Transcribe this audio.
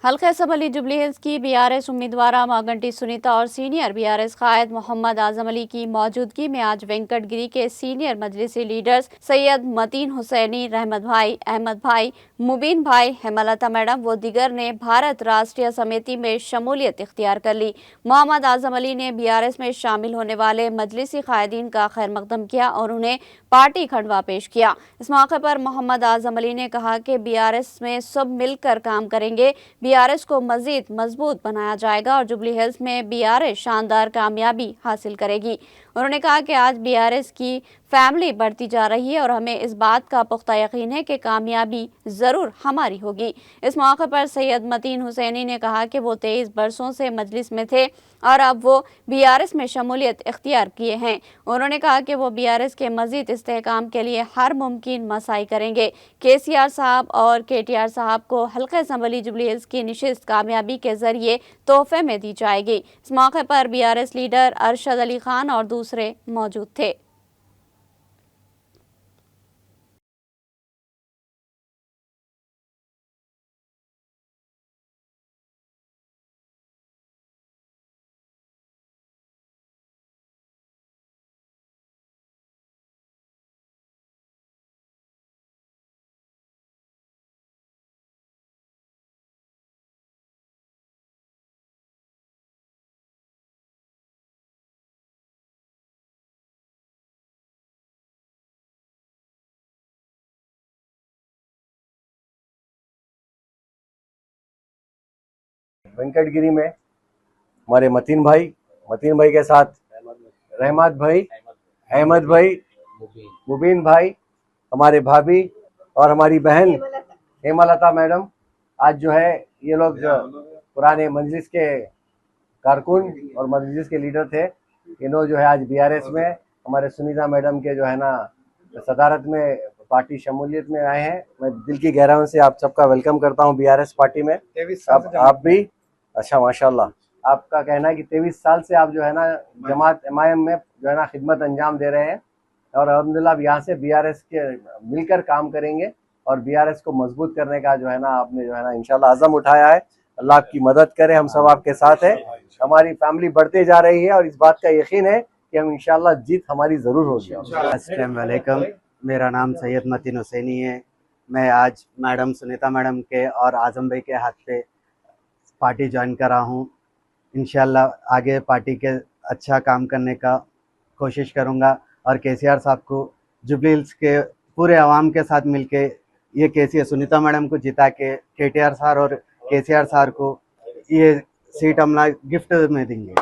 हल्का assembly jubilee hills की BRS उम्मीदवार मागंटी सुनीता और सीनियर बीआरएस कायद मोहम्मद आजम अली की मौजूदगी में आज वेंकटगिरी के सीनियर मजलिसी लीडर्स सैयद मतीन हुसैनी, रहमत भाई, अहमद भाई, मुबीन भाई, हेमलता मैडम व दिगर ने भारत राष्ट्रीय समिति में शमूलियत इख्तियार कर ली। मोहम्मद आजम अली ने बीआरएस में शामिल होने वाले मजलिसी कायदीन का खैर मकदम किया और उन्हें पार्टी खंडवा पेश किया। इस मौके पर मोहम्मद आजम अली ने कहा कि बीआरएस में सब मिलकर काम करेंगे, बीआरएस को मजीद मजबूत बनाया जाएगा और जुबली हिल्स में बीआरएस शानदार कामयाबी हासिल करेगी। उन्होंने कहा कि आज बीआरएस की फैमिली बढ़ती जा रही है और हमें इस बात का पुख्ता यकीन है कि कामयाबी जरूर हमारी होगी। इस मौके पर सैयद मतीन हुसैनी ने कहा कि वो 23 बरसों से मजलिस में थे और अब वो बीआरएस में शमूलियत इख्तियार किए हैं। उन्होंने कहा कि वो बीआरएस के मजीद इस्तेहकाम के लिए हर मुमकिन मसाई करेंगे। केसीआर साहब और केटीआर साहब को हल्का असम्बली जुबली हिल्स की निशिस्त कामयाबी के जरिए तोहफे में दी जाएगी। इस मौके पर बीआरएस लीडर अरशद अली खान और दूसरे मौजूद थे। वेंकटगिरी में हमारे मतीन भाई के साथ रहमत भाई, अहमद भाई, मुबीन भाई, हमारे भाभी और हमारी बहन हेमलता मैडम, आज जो है ये लोग पुराने मजलिस के कारकुन और मजलिस के लीडर थे। इन्होंने जो है आज बीआरएस में हमारे सुनीता मैडम के जो है ना सदारत में पार्टी शमूलियत में आए हैं। मैं दिल की गहराइयों से आप सबका वेलकम करता हूं बीआरएस पार्टी में। आप भी अच्छा, माशाल्लाह। आपका कहना है कि 23 साल से आप जो है ना जमात एमआईएम में जो है ना खिदमत अंजाम दे रहे हैं और अल्हम्दुलिल्लाह अब यहाँ से बीआरएस के मिलकर काम करेंगे और बीआरएस को मजबूत करने का जो है ना आपने जो है ना इंशाल्लाह अज़म उठाया है। अल्लाह आपकी मदद करे, हम सब आपके साथ हैं। हमारी फैमिली बढ़ते जा रही है और इस बात का यकीन है कि हम इंशाल्लाह जीत हमारी जरूर होगी। अस्सलाम वालेकुम, मेरा नाम सैयद मतीन हुसैनी है। मैं आज मैडम सुनीता मैडम के और आजम भाई के हाथ पे पार्टी ज्वाइन करा हूँ। इंशाल्लाह आगे पार्टी के अच्छा काम करने का कोशिश करूँगा और केसीआर साहब को जुबली हिल्स के पूरे अवाम के साथ मिलके ये केसीआर सुनीता मैडम को जिता के केटीआर सर और केसीआर सर को ये सीट हम गिफ्ट में देंगे।